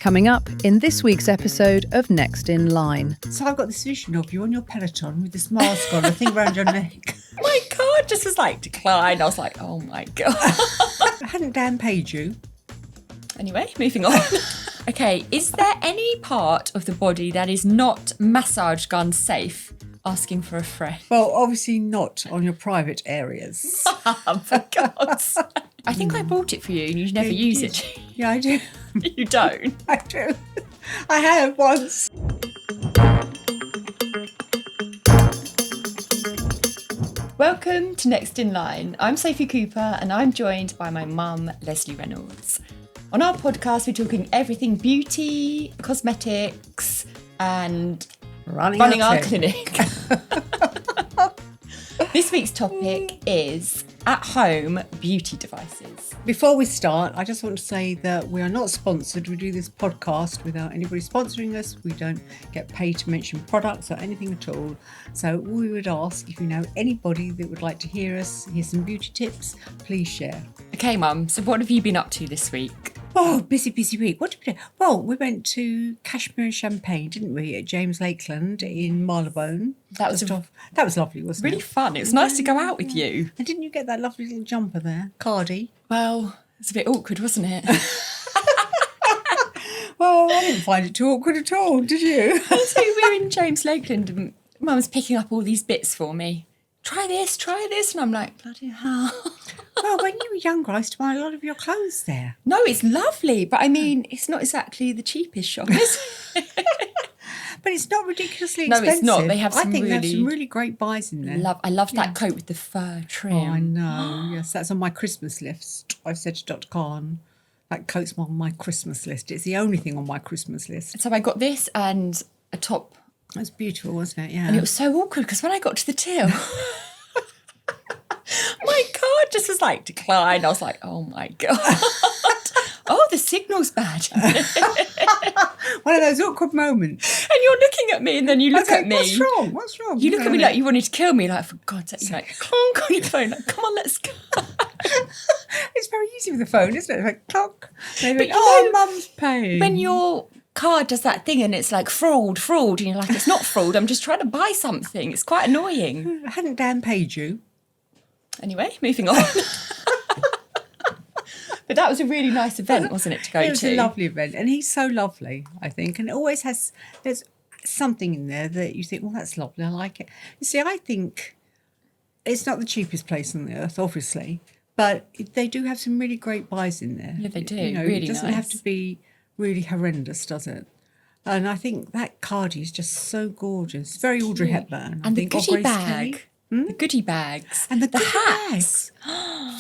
Coming up in this week's episode of Next in Line. So I've got this vision of you on your Peloton with this mask on, a thing around your neck. My God, just was like decline. I was like, oh my God. Hadn't Dan paid you? Anyway, moving on. Okay, is there any part of the body that is not massage gun safe? Asking for a friend. Well, obviously not on your private areas. For God's sake. I think I bought it for you and you never use it. Yeah, I do. You don't? I do. I have once. Welcome to Next in Line. I'm Sophie Cooper and I'm joined by my mum, Lesley Reynolds. On our podcast, we're talking everything beauty, cosmetics, and running our clinic. This week's topic is at-home beauty devices. Before we start, I just want to say that we are not sponsored. We do this podcast without anybody sponsoring us. We don't get paid to mention products or anything at all. So we would ask if you know anybody that would like to hear some beauty tips, please share. Okay, Mum, so what have you been up to this week? Oh, busy week. What did we do? Well, we went to Cashmere and Champagne, didn't we, at James Lakeland in Marylebone. That was lovely, wasn't it? Really fun. It was nice to go out with you. And didn't you get that lovely little jumper there, Cardi? Well, it's a bit awkward, wasn't it? Well, I didn't find it too awkward at all, did you? So we were in James Lakeland and Mum was picking up all these bits for me. Try this. And I'm like, bloody hell. Well, when you were younger, I used to buy a lot of your clothes there. No, it's lovely, but I mean, it's not exactly the cheapest shop, is it? But it's not ridiculously expensive. No, it's not. They have I think they have some really great buys in there. I love that coat with the fur trim. Oh, I know. Yes, that's on my Christmas list. I've said to Dr. Khan, that coat's on my Christmas list. It's the only thing on my Christmas list. So I got this and a top. That's beautiful, wasn't it? Yeah. And it was so awkward because when I got to the till, my card just was like decline. I was like, oh my God. Oh, the signal's bad. One of those awkward moments. And you're looking at me and then you look at me. What's wrong? You look at me like you wanted to kill me. Like, for God's sake, you're like, clonk on your phone. Like, come on, let's go. It's very easy with the phone, isn't it? It's like, clonk. But Mum's paying. When your card does that thing and it's like fraud, and you're like, it's not fraud. I'm just trying to buy something. It's quite annoying. Hadn't Dan paid you? Anyway, moving on. But that was a really nice event, wasn't it, to go to? It was a lovely event. And he's so lovely, I think. And it always there's something in there that you think, well, that's lovely. I like it. You see, I think it's not the cheapest place on the earth, obviously, but they do have some really great buys in there. Yeah, they do. You know, really it doesn't nice. have to be really horrendous, does it? And I think that Cardi is just so gorgeous. Very Audrey Hepburn. And the goodie bag. The goodie bags. And the hats.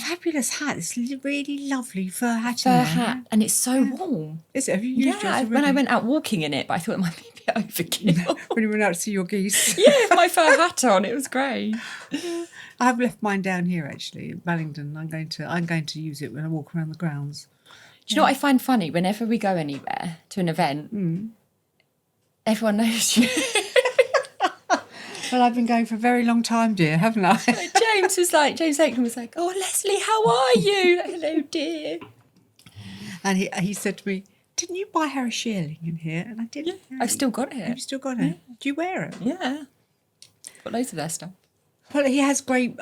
Fabulous hat. It's really lovely fur hat. Fur hat. And it's so warm. Is it? Have you used it already? When I went out walking in it, but I thought it might be a bit overkill. When you went out to see your geese. Yeah, with my fur hat on. It was great. I've left mine down here, actually, in Ballington. I'm going to use it when I walk around the grounds. Do you know what I find funny? Whenever we go anywhere to an event, everyone knows you. Well, I've been going for a very long time, dear, haven't I? James Lakeland was like, oh, Lesley, how are you? Hello, dear. And he said to me, didn't you buy her a shearling in here? And I did. Yeah, I've still got it. Have you still got it? Do you wear it? Yeah. Got loads of their stuff. Well, he has great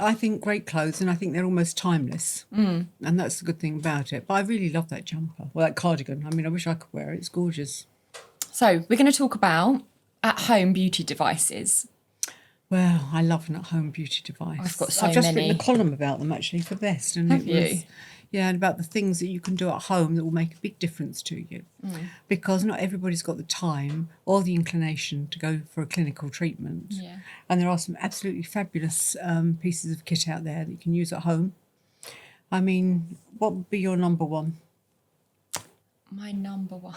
clothes, and I think they're almost timeless. And that's the good thing about it. But I really love that jumper. Well, that cardigan. I mean, I wish I could wear it. It's gorgeous. So we're going to talk about at-home beauty devices. Well, I love an at-home beauty device. I've got so I've just many. written a column about them, actually, for Best. And Have you? Yeah, and about the things that you can do at home that will make a big difference to you. Because not everybody's got the time or the inclination to go for a clinical treatment. Yeah. And there are some absolutely fabulous pieces of kit out there that you can use at home. I mean, what would be your number one? My number one.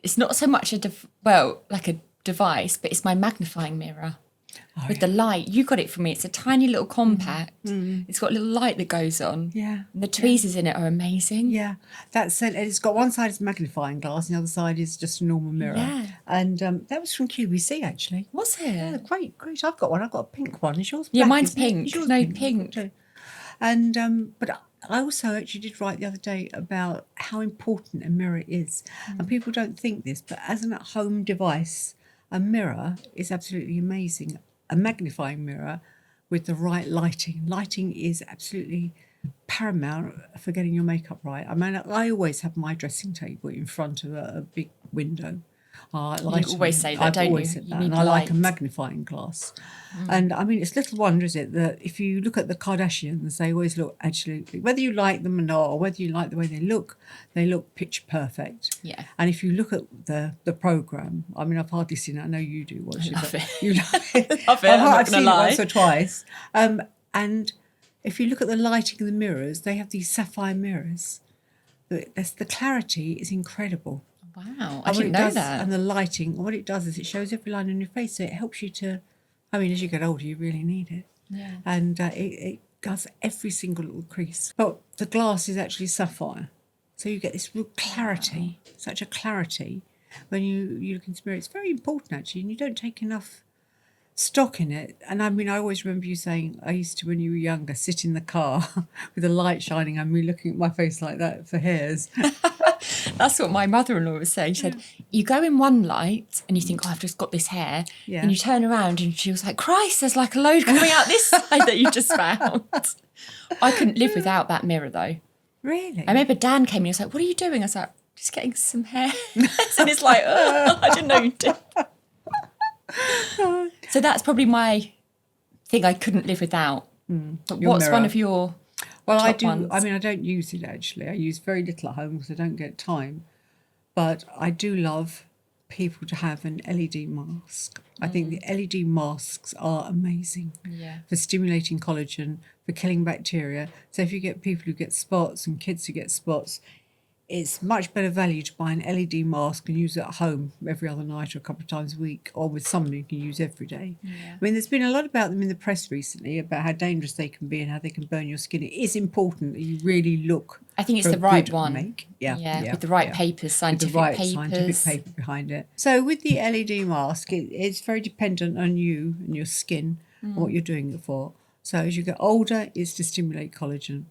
It's not so much a device, but it's my magnifying mirror. With the light. You got it for me. It's a tiny little compact. It's got a little light that goes on. Yeah. And the tweezers in it are amazing. Yeah. That's it. It's got one side is magnifying glass and the other side is just a normal mirror. Yeah. And that was from QVC, actually. Was it? Yeah, great. I've got one. I've got a pink one. Is yours black? Yeah, mine's isn't it? pink. Is yours No, pink. too? And but I also actually did write the other day about how important a mirror is. And people don't think this, but as an at-home device, a mirror is absolutely amazing. A magnifying mirror with the right lighting. Lighting is absolutely paramount for getting your makeup right. I mean, I always have my dressing table in front of a big window. You always say that, don't you? I've always said that, and I like a magnifying glass. And I mean, it's little wonder, is it, that if you look at the Kardashians, they always look absolutely, whether you like them or not, or whether you like the way they look picture perfect. Yeah. And if you look at the program, I mean, I've hardly seen it. I know you do watch Love it. You love it. Love it. I've seen it once or twice. And if you look at the lighting of the mirrors, they have these sapphire mirrors. The clarity is incredible. Wow, I didn't know that. And the lighting, what it does is it shows every line on your face, so it helps you to, I mean, as you get older, you really need it. Yeah. And it does every single little crease. But the glass is actually sapphire, so you get this real clarity, such a clarity when you look into the mirror. It's very important, actually, and you don't take enough stock in it. And I mean, I always remember you saying, I used to, when you were younger, sit in the car with the light shining on me, looking at my face like that for hairs. That's what my mother-in-law was saying. She said, you go in one light and you think, oh, I've just got this hair. Yeah. And you turn around and she was like, Christ, there's like a load coming out this side that you just found. I couldn't live without that mirror, though. Really? I remember Dan came in and he was like, what are you doing? I was like, just getting some hair. And it's like, oh, I didn't know you did. So that's probably my thing I couldn't live without. But what's mirror. one of your Well, I top do. ones? I mean, I don't use it actually. I use very little at home because I don't get time. But I do love people to have an LED mask. I think the LED masks are amazing for stimulating collagen, for killing bacteria. So if you get people who get spots and kids who get spots, it's much better value to buy an LED mask and use it at home every other night or a couple of times a week, or with somebody you can use every day. Yeah. I mean, there's been a lot about them in the press recently, about how dangerous they can be and how they can burn your skin. It is important that you really look. I think it's for the a right good one. make. With the right papers, scientific with the right papers. scientific paper behind it. So with the LED mask, it's very dependent on you and your skin and what you're doing it for. So as you get older, it's to stimulate collagen.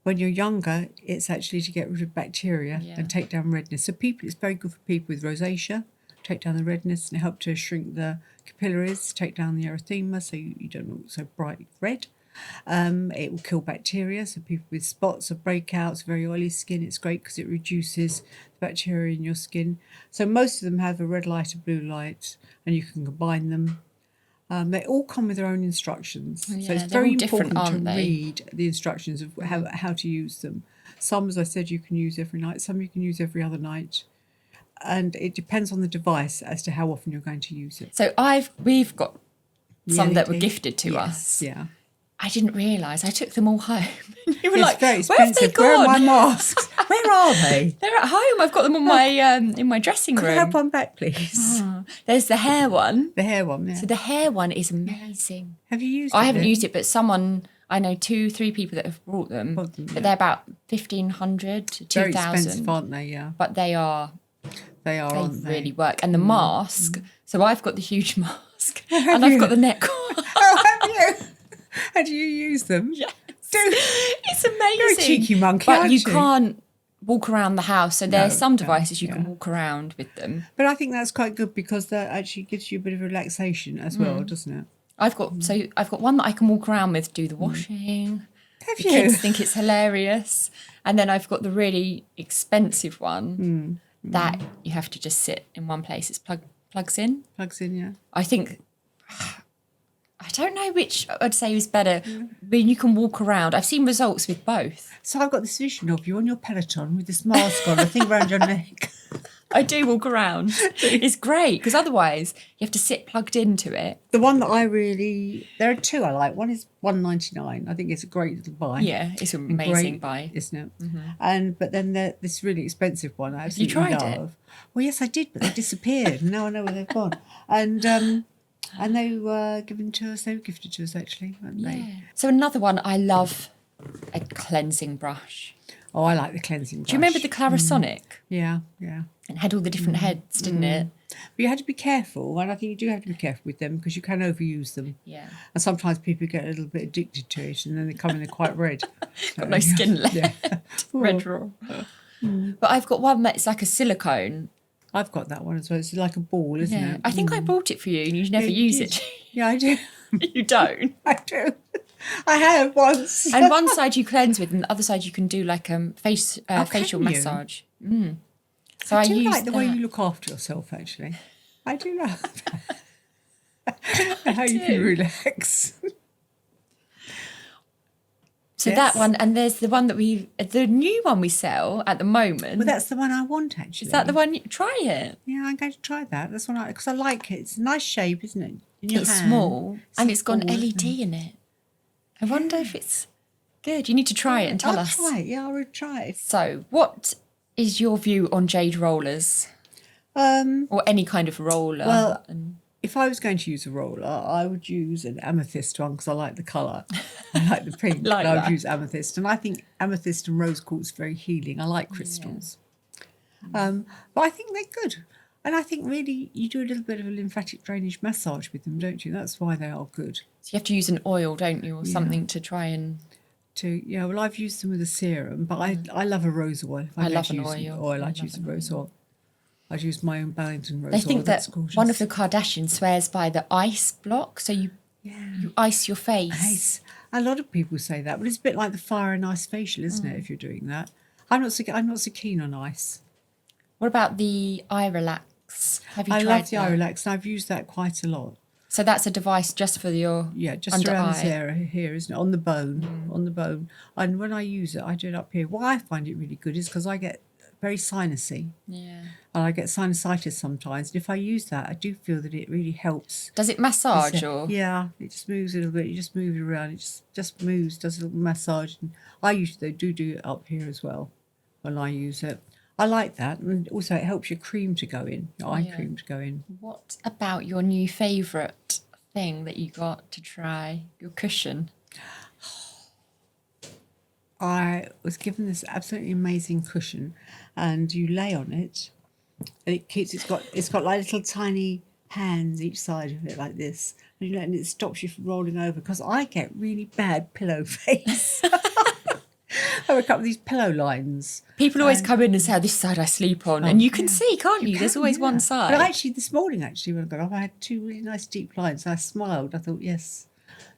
When you're younger, it's actually to get rid of bacteria and take down redness. So it's very good for people with rosacea, take down the redness and help to shrink the capillaries, take down the erythema so you don't look so bright red. It will kill bacteria. So people with spots or breakouts, very oily skin, it's great because it reduces the bacteria in your skin. So most of them have a red light, a blue light, and you can combine them. They all come with their own instructions. Yeah, so it's they're very all different, important to aren't they? read the instructions of how to use them. Some, as I said, you can use every night. Some you can use every other night. And it depends on the device as to how often you're going to use it. So we've got some that were LED. gifted to Yes, us. Yeah. I didn't realise. I took them all home. You were It's like, very where have they expensive. Where are my gone? masks? Where are they? They're at home. I've got them on my in my dressing Could I room. have one back, please? There's the hair one. The hair one, yeah. So the hair one is amazing. Have you used it? I haven't then? used it, but I know 2-3 people that have brought them. Bought them, But yeah. they're about 1,500 to Very expensive, 2,000. aren't they? Yeah. But they They aren't they? really work. And the mask. So I've got the huge mask and Have I've you? got the neck one. Oh, have you? And do you use them? Yes. Do. It's amazing. You're a cheeky monkey, But aren't you you? can't walk around the house. So there's some devices you yeah. can walk around with them. But I think that's quite good because that actually gives you a bit of relaxation as well, doesn't it? I've got one that I can walk around with, do the washing. Have The you? kids think it's hilarious. And then I've got the really expensive one that you have to just sit in one place. It's plugs in. Plugs in, yeah. I think, I don't know which I'd say is better. But you can walk around. I've seen results with both. So I've got this vision of you on your Peloton with this mask on, a thing around your neck. I do walk around. It's great because otherwise you have to sit plugged into it. The one that there are two I like. One is $1.99. I think it's a great little buy. Yeah, it's an amazing Great, buy. isn't it? But then this really expensive one I absolutely tried it? love. Well, yes, I did, but they disappeared. And now I know where they've gone. And they were given to us. They were gifted to us actually, weren't they? So another one I love, a cleansing brush. Oh, I like the cleansing brush. Do you remember the Clarisonic? Yeah, yeah. It had all the different heads, didn't it? But you had to be careful, and I think you do have to be careful with them because you can overuse them. Yeah. And sometimes people get a little bit addicted to it, and then they come in, they're quite red. Got no skin left. Yeah. Red raw. But I've got one that's like a silicone. I've got that one as well. It's like a ball, isn't it? I think I bought it for you and you never Yeah, you use did. it. Yeah, I do. You don't. I do. I have once. And one side you cleanse with, and the other side you can do like facial can you? massage. So I do use like the way you look after yourself, actually. I do love that. And how you can relax. So that one, and there's the one that the new one we sell at the moment. Well, that's the one I want, actually. Is that the one? Try it. Yeah, I'm going to try that. That's one because I like it. It's a nice shape, isn't it? In your It's hand. small and it's got an ball, LED in it. I wonder if it's good. You need to try it and tell I'll us. try it. Yeah, I will try it. So, what is your view on jade rollers or any kind of roller? Well, if I was going to use a roller, I would use an amethyst one because I like the colour. I like the pink. Like but I that. would use amethyst. And I think amethyst and rose quartz are very healing. I like crystals. But I think they're good. And I think really you do a little bit of a lymphatic drainage massage with them, don't you? That's why they are good. So you have to use an oil, don't you, or something to try and... Well, I've used them with a serum, but I love a rose oil. If I I'm love going an to use oil. I like to use a rose oil. I'd use my own Bellington rose oil. They think That's that gorgeous. one of the Kardashians swears by the ice block, so you ice your face. Ice. A lot of people say that, but it's a bit like the fire and ice facial, isn't it? If you're doing that, I'm not so keen on ice. What about the eye relax? Have you I tried love the that? eye relax, and I've used that quite a lot. So that's a device just for your Just under around eye. this area here, isn't it? On the bone, And when I use it, I do it up here. Why I find it really good is because I get very sinusy. Yeah. And I get sinusitis sometimes. And if I use that, I do feel that it really helps. Does it massage or? Yeah, it just moves a little bit. You just move it around. It just moves, does a little massage. And I usually do it up here as well when I use it. I like that. And also it helps your cream to go in, your eye cream to go in. What about your new favourite thing that you got to try? Your cushion. I was given this absolutely amazing cushion, and you lay on it, and it's got like little tiny hands each side of it like this, and it stops you from rolling over because I get really bad pillow face. I wake up with these pillow lines. People always come in and say, this side I sleep on. And you can see, can't you? There's always one side. But actually, this morning, when I got up, I had two really nice deep lines. I smiled. I thought, yes,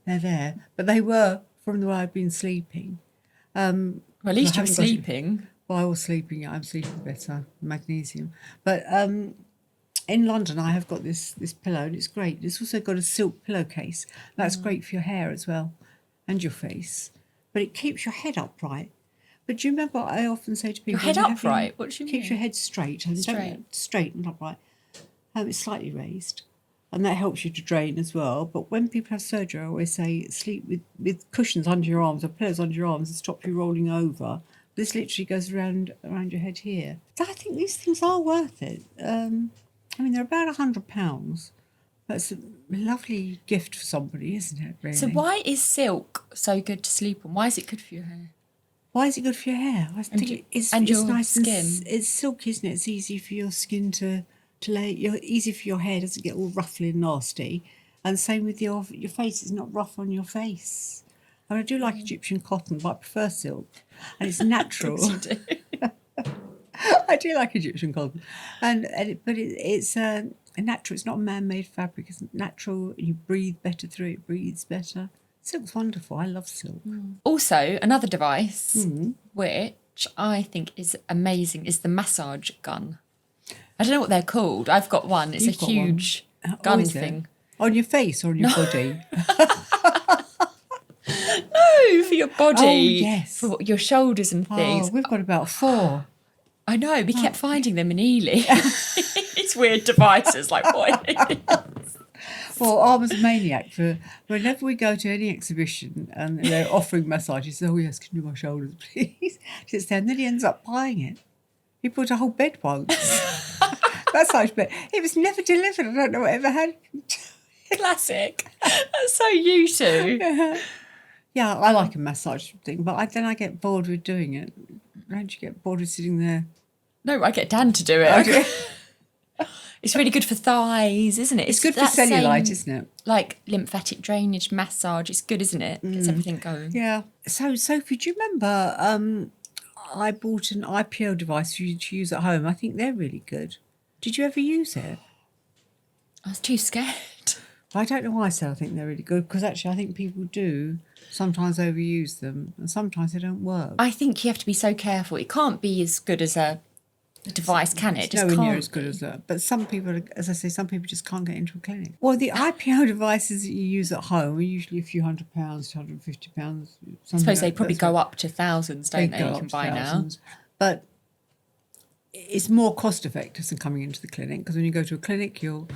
they're there. But they were from the way I'd been sleeping. Well, at least you were sleeping. Well, I was sleeping. I'm sleeping better. Magnesium. But in London, I have got this pillow, and it's great. It's also got a silk pillowcase. That's great for your hair as well and your face. But it keeps your head upright. But do you remember what I often say to people? Your head upright? What do you mean? Keeps your head straight. And straight and upright. It's slightly raised. And that helps you to drain as well. But when people have surgery, I always say sleep with cushions under your arms or pillows under your arms and stop you rolling over. This literally goes around your head here. So I think these things are worth it. They're about £100. That's a lovely gift for somebody, isn't it, really? So why is silk so good to sleep on? Why is it good for your hair? Why is it good for your hair? I think it's your nice skin. It's silky, isn't it? It's easy for your skin to lay. Easy for your hair. Doesn't get all ruffly and nasty. And same with your face. It's not rough on your face. And I do like Egyptian cotton, but I prefer silk. And it's natural. I do like Egyptian cotton, but it's a natural. It's not a man-made fabric. It's natural. You breathe better through it. It breathes better. Silk's wonderful. I love silk. Also, another device which I think is amazing is the massage gun. I don't know what they're called. I've got one. It's You've a got huge one. gun Is it? thing. On your face or on your body? No, for your body. Oh, yes. For your shoulders and things. Oh, we've got about 4. I know, we kept finding them in Ely. It's weird devices, like what? Well, I was a maniac for whenever we go to any exhibition and they're offering massages. He says, oh yes, can you do my shoulders, please? Sits there, and then he ends up buying it. He bought a whole bed once. Massage bed. It was never delivered. I don't know what ever happened. Classic. That's so you two. Yeah, I like a massage thing, but then I get bored with doing it. Don't you get bored of sitting there? No, I get Dan to do it. Okay. It's really good for thighs, isn't it? It's good for cellulite, isn't it? Like lymphatic drainage massage. It's good, isn't it? Gets everything going. Yeah. So, Sophie, do you remember I bought an IPL device for you to use at home? I think they're really good. Did you ever use it? I was too scared. I don't know why I said I think they're really good, because actually I think people do sometimes overuse them and sometimes they don't work. I think you have to be so careful. It can't be as good as a device, can it? It's nowhere near as good as that. But some people, as I say, some people just can't get into a clinic. Well, the IPL devices that you use at home are usually a few £100, £150. I suppose they probably go up to thousands, don't they? Go You up can to buy thousands. But it's more cost effective than coming into the clinic, because when you go to a clinic, you're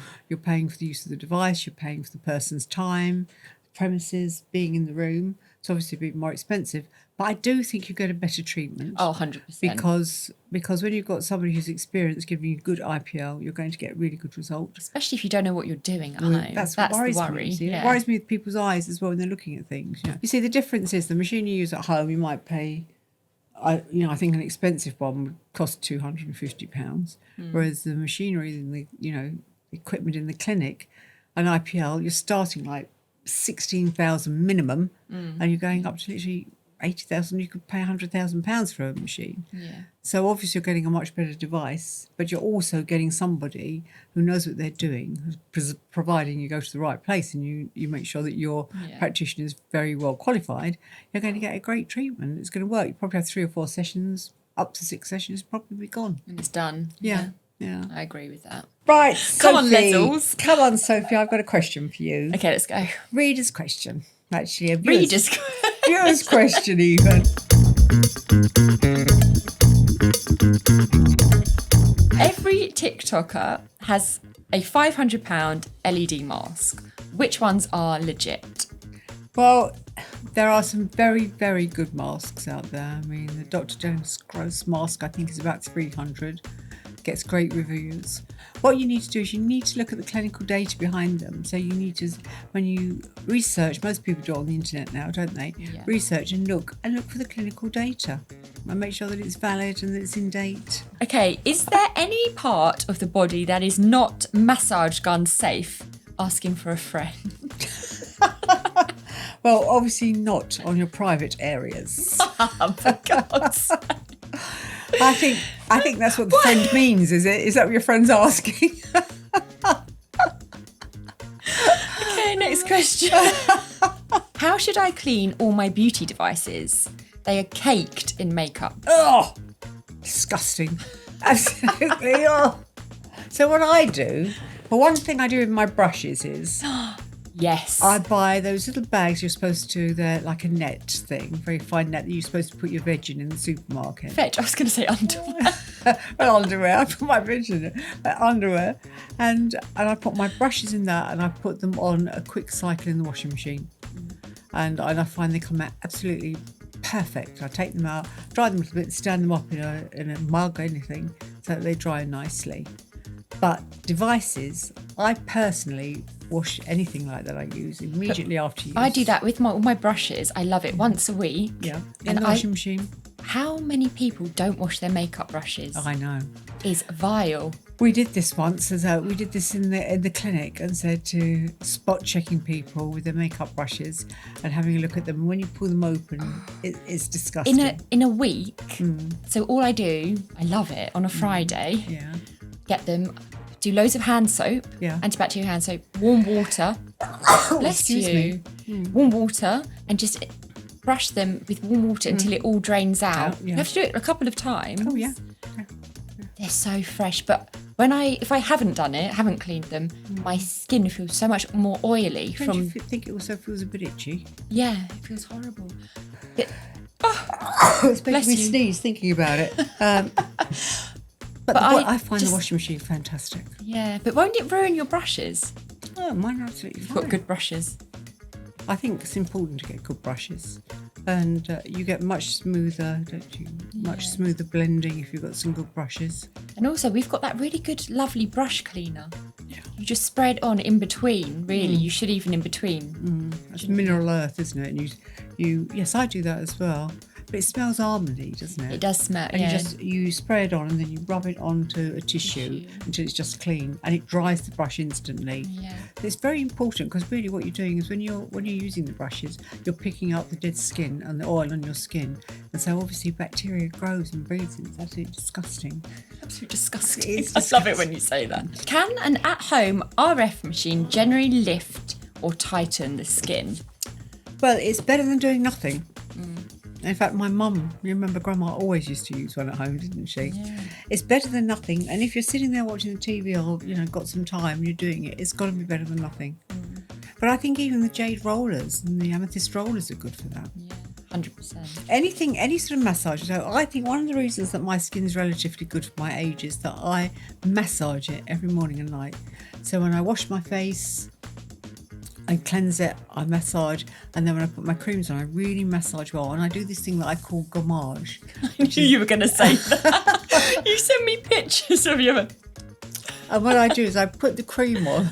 paying for the use of the device, you're paying for the person's time, the premises, being in the room. It's obviously a bit more expensive, but I do think you get a better treatment. Oh, 100%. Because when you've got somebody who's experienced giving you good IPL, you're going to get a really good result. Especially if you don't know what you're doing at home. That's what worries the worry. me. See? Yeah. It worries me with people's eyes as well when they're looking at things. You see, the difference is the machine you use at home, you might pay, I think an expensive one would cost £250, whereas the machinery and the equipment in the clinic, an IPL, you're starting like 16,000 minimum, and you're going up to literally 80,000. You could pay £100,000 for a machine. Yeah. So obviously you're getting a much better device, but you're also getting somebody who knows what they're doing, providing you go to the right place and you make sure that your practitioner is very well qualified. You're going to get a great treatment. It's going to work. You probably have 3 or 4 sessions, up to 6 sessions, probably gone. And it's done. Yeah. I agree with that. Right, Come on, Sophie. Lesles. Come on, Sophie. I've got a question for you. Okay, let's go. Reader's question. Actually, a Readers. viewer's question even. Every TikToker has a £500 LED mask. Which ones are legit? Well, there are some very, very good masks out there. I mean, the Dr. James Gross mask, I think, is about 300. Gets great reviews. What you need to do is you need to look at the clinical data behind them. So you need to, when you research, most people do it on the internet now, don't they? Yeah. Research and look for the clinical data and make sure that it's valid and that it's in date. Okay, is there any part of the body that is not massage gun safe? Asking for a friend. Well, obviously not on your private areas. For God's sake. I think that's what the friend means, is it? Is that what your friend's asking? Okay, next question. How should I clean all my beauty devices? They are caked in makeup. Oh, disgusting. Absolutely. Oh. So what I do, well, one thing I do with my brushes is Yes. I buy those little bags you're supposed to, they're like a net thing, very fine net that you're supposed to put your veg in the supermarket. Fetch, I was going to say underwear. Well, underwear, I put my veg in it, underwear. And I put my brushes in that and I put them on a quick cycle in the washing machine. And I find they come out absolutely perfect. I take them out, dry them a little bit, stand them up in a mug or anything so that they dry nicely. But devices, I personally wash anything like that I use immediately after use. I do that with all my brushes. I love it once a week. Yeah, in the washing machine. How many people don't wash their makeup brushes? I know. It's vile. We did this once. We did this in the clinic and said to spot checking people with their makeup brushes and having a look at them. And when you pull them open, it's disgusting. In a week. So all I do, I love it, on a Friday. Yeah. Get them, do loads of hand soap, antibacterial hand soap, warm water. Bless you. Warm water, and just brush them with warm water until it all drains out. Yeah. You have to do it a couple of times. Oh yeah. They're so fresh, but if I haven't done it, haven't cleaned them, my skin feels so much more oily. Don't you think it also feels a bit itchy? Yeah, it feels horrible. It's making me sneeze thinking about it. But I find the washing machine fantastic. Yeah, but won't it ruin your brushes? Oh, mine are absolutely fine. You've got good brushes. I think it's important to get good brushes. And you get much smoother, don't you? Much smoother blending if you've got some good brushes. And also, we've got that really good, lovely brush cleaner. Yeah. You just spray it on in between, really. You should even in between. That's mineral earth, isn't it? And yes, I do that as well. But it smells almondy, doesn't it? It does smell, and yeah. you spray it on and then you rub it onto a tissue until it's just clean, and it dries the brush instantly. Yeah. It's very important because really what you're doing is when you're using the brushes, you're picking up the dead skin and the oil on your skin, and so obviously bacteria grows and breeds, and it's absolutely disgusting. Absolutely disgusting. It is I love it when you say that. Can an at-home RF machine generally lift or tighten the skin? Well, it's better than doing nothing. In fact, my mum, you remember Grandma always used to use one at home, didn't she? Yeah. It's better than nothing. And if you're sitting there watching the TV or, got some time and you're doing it, it's got to be better than nothing. But I think even the jade rollers and the amethyst rollers are good for that. Yeah, 100%. Any sort of massage. So I think one of the reasons that my skin is relatively good for my age is that I massage it every morning and night. So when I wash my face, I cleanse it, I massage, and then when I put my creams on, I really massage well. And I do this thing that I call gommage. I knew you were going to say that. You sent me pictures of you. And what I do is I put the cream on.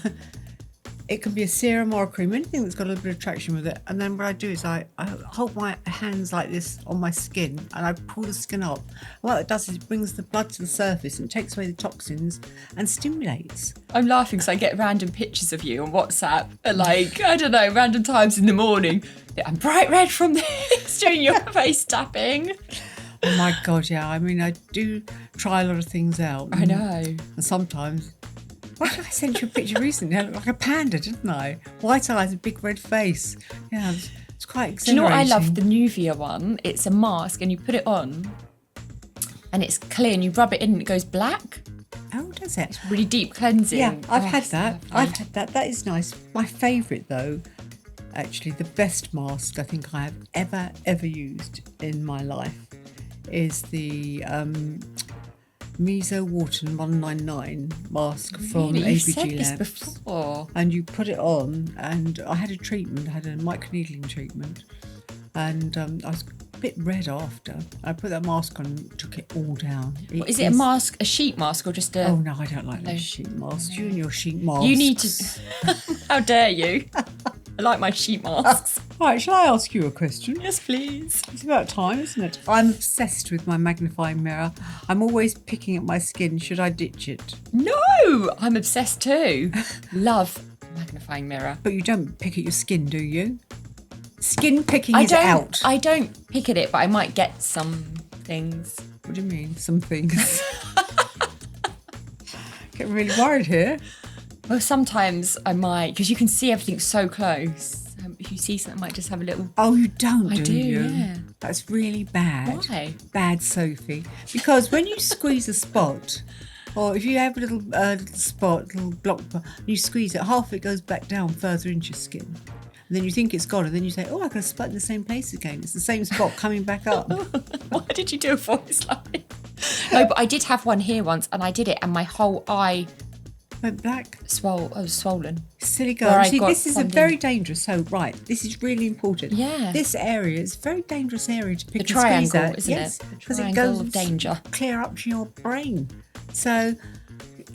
It can be a serum or a cream, anything that's got a little bit of traction with it. And then what I do is I hold my hands like this on my skin and I pull the skin up. And what it does is it brings the blood to the surface and takes away the toxins and stimulates. I'm laughing because I get random pictures of you on WhatsApp at I don't know, random times in the morning. I'm bright red from this, doing your face tapping. Oh my God, yeah. I mean, I do try a lot of things out. I know. And sometimes... Why did I send you a picture recently? I looked like a panda, didn't I? White eyes, a big red face. Yeah, it's quite exhilarating. Do you know what I love? The Nuvia one. It's a mask and you put it on and it's clear and you rub it in and it goes black. Oh, does it? It's really deep cleansing. Yeah, I've had it's that. lovely. I've had that. That is nice. My favourite, though, actually, the best mask I think I have ever used in my life is the... Meso Wharton 199 mask from Really? You've said ABG this Labs. before. And you put it on, and I had a treatment, I had a microneedling treatment, and I was a bit red after. I put that mask on and took it all down. Is it a mask, a sheet mask, or just a... Oh no, I don't like those sheet masks. You and your sheet masks. You need to... How dare you? I like my sheet masks. Right, shall I ask you a question? Yes, please. It's about time, isn't it? I'm obsessed with my magnifying mirror. I'm always picking at my skin. Should I ditch it? No, I'm obsessed too. Love magnifying mirror. But you don't pick at your skin, do you? Skin picking is out. I don't pick at it, but I might get some things. What do you mean? Some things. Getting really worried here. Well, sometimes I might, because you can see everything so close. If you see something, I might just have a little... Oh, you don't, I do, you? yeah. That's really bad. Why? Bad, Sophie. Because when you squeeze a spot, or if you have a little spot, little block, you squeeze it, half of it goes back down further into your skin. And then you think it's gone, and then you say, oh, I got a spot in the same place again. It's the same spot coming back up. Why did you do a voice like that? No, but I did have one here once, and I did it, and my whole eye... Went black. Swollen. Silly girl. See, this is a very dangerous. So, right, this is really important. Yeah. This area is a very dangerous area to pick The and squeeze triangle, at. isn't Yes, it? The because it triangle goes of danger. clear up to your brain. So,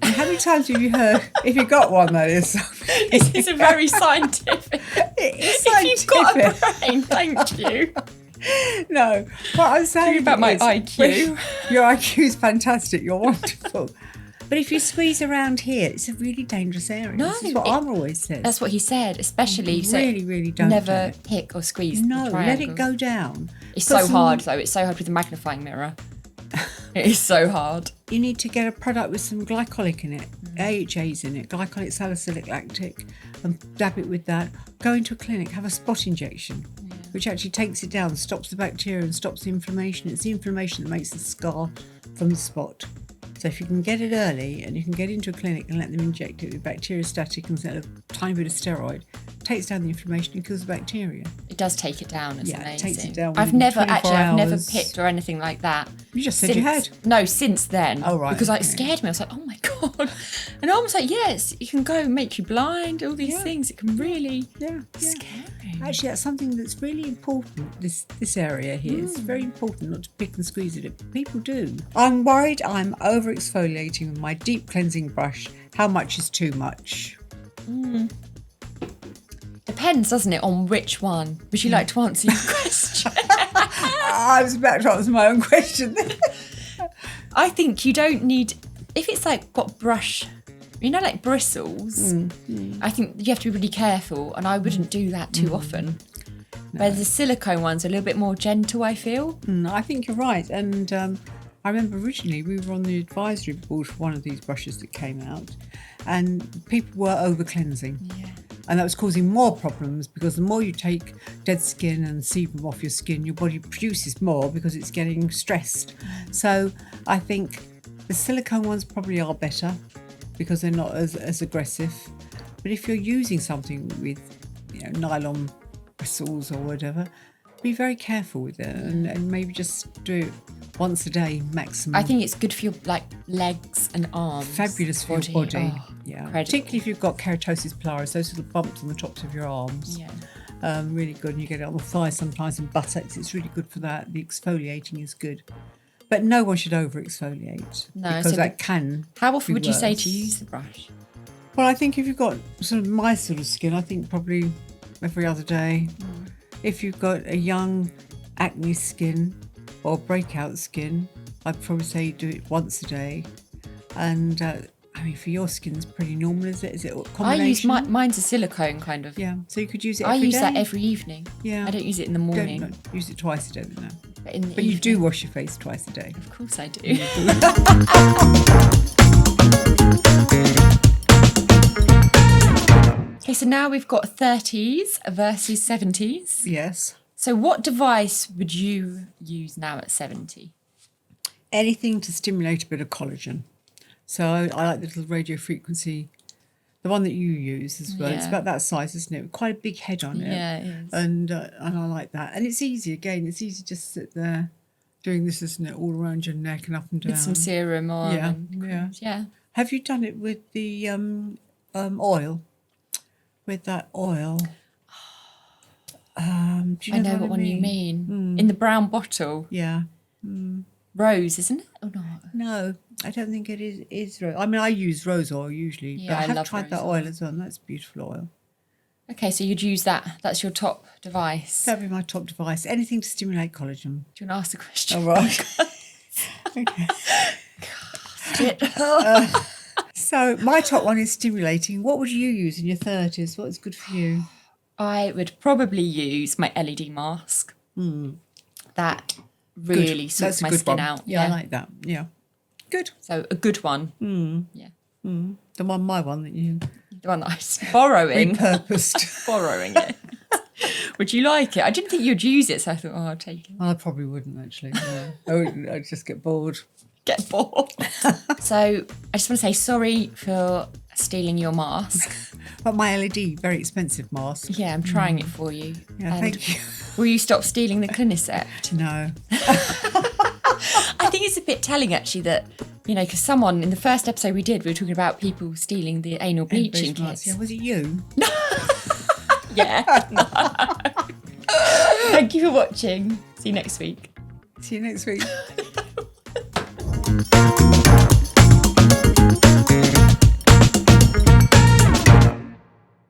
how many times have you heard? If you got one, that is. This is a very scientific. It is If you've got a scientific. brain, thank you. No, what I'm saying about my is, IQ. Your IQ is fantastic. You're wonderful. But if you squeeze around here, it's a really dangerous area. No, this is what I'm always said. That's what he said, especially. Really don't never do it. pick or squeeze. No, the let it triangle. go down. It's Put so some- hard, though. It's so hard with the magnifying mirror. It is so hard. You need to get a product with some glycolic in it, AHAs in it, glycolic salicylic lactic, and dab it with that. Go into a clinic, have a spot injection, which actually takes it down, stops the bacteria and stops the inflammation. It's the inflammation that makes the scar from the spot. So if you can get it early and you can get into a clinic and let them inject it with bacteriostatic instead of a tiny bit of steroid, takes down the inflammation and kills the bacteria. It does take it down. It's amazing. It takes it down I've within never 24 I've never hours. picked or anything like that. You just said you had. No, since then. Oh, right, Because okay. it scared me. I was like, oh my God. And I was like, yes, it can go and make you blind, all these things. It can really scary. Actually, that's something that's really important, this area here. It's very important not to pick and squeeze at it, but people do. I'm worried I'm over-exfoliating with my deep cleansing brush. How much is too much? Depends, doesn't it, on which one? Would you like to answer your question? I was about to answer my own question. I think you don't need, if it's like got brush, like bristles, I think you have to be really careful, and I wouldn't do that too often. Whereas the silicone ones are a little bit more gentle, I feel. I think you're right. And I remember originally we were on the advisory board for one of these brushes that came out, and people were over cleansing. Yeah. And that was causing more problems, because the more you take dead skin and sebum off your skin, your body produces more because it's getting stressed. So I think the silicone ones probably are better because they're not as aggressive. But if you're using something with nylon bristles or whatever, be very careful with it, and maybe just do it once a day maximum. I think it's good for your legs and arms. Fabulous for your body. Oh, yeah, incredible. particularly if you've got keratosis pilaris, those little bumps on the tops of your arms. Yeah. Really good. And you get it on the thighs sometimes and buttocks. It's really good for that. The exfoliating is good. But no one should over exfoliate. No, because so that can. How often be would you say worse. to use the brush? Well, I think if you've got sort of my sort of skin, I think probably every other day. If you've got a young acne skin or breakout skin, I'd probably say do it once a day. And for your skin, it's pretty normal, is it? Is it a combination? I use mine's a silicone kind of. Yeah, so you could use it every day. I use that every evening. Yeah. I don't use it in the morning. Don't use it twice a day, no. But in the But you do evening. wash your face twice a day. Of course I do. Okay, so now we've got 30s versus 70s. Yes. So what device would you use now at 70? Anything to stimulate a bit of collagen. So I like the little radio frequency, the one that you use as well. It's Yeah. about that size, isn't it? Quite a big head on it. Yeah, it is. And I like that. And it's easy, again, it's easy to just sit there doing this, isn't it? All around your neck and up and down. With some serum on. Yeah, and yeah. creams. Yeah. Have you done it with the oil? With that oil? Do you I know know what I one you mean. In the brown bottle. Yeah. Rose, isn't it? Or not? No, I don't think it is rose. I mean, I use rose oil usually, Yeah, but I I have love tried that rose oil as well, and that's beautiful oil. Okay, so you'd use that. That's your top device. That'd be my top device. Anything to stimulate collagen. Do you want to ask the question? All right. Okay. So my top one is stimulating. What would you use in your 30s? What's good for you? I would probably use my LED mask. That really sorts That's a my good skin one. out. Yeah, I like that. Yeah. Good. So a good one. Yeah. My one that you The one that I was borrowing. repurposed. Borrowing it. Would you like it? I didn't think you'd use it, so I thought, I'll take it. I probably wouldn't actually. No. I'd just get bored. Get bored. So I just want to say sorry for stealing your mask. But my LED, very expensive mask. Yeah, I'm trying it for you. Yeah, And thank you. Will you stop stealing the Clinicept? No. I think it's a bit telling actually that, because someone in the first episode we did, we were talking about people stealing the anal bleaching kits. Yeah, was it you? Yeah. Thank you for watching. See you next week. See you next week.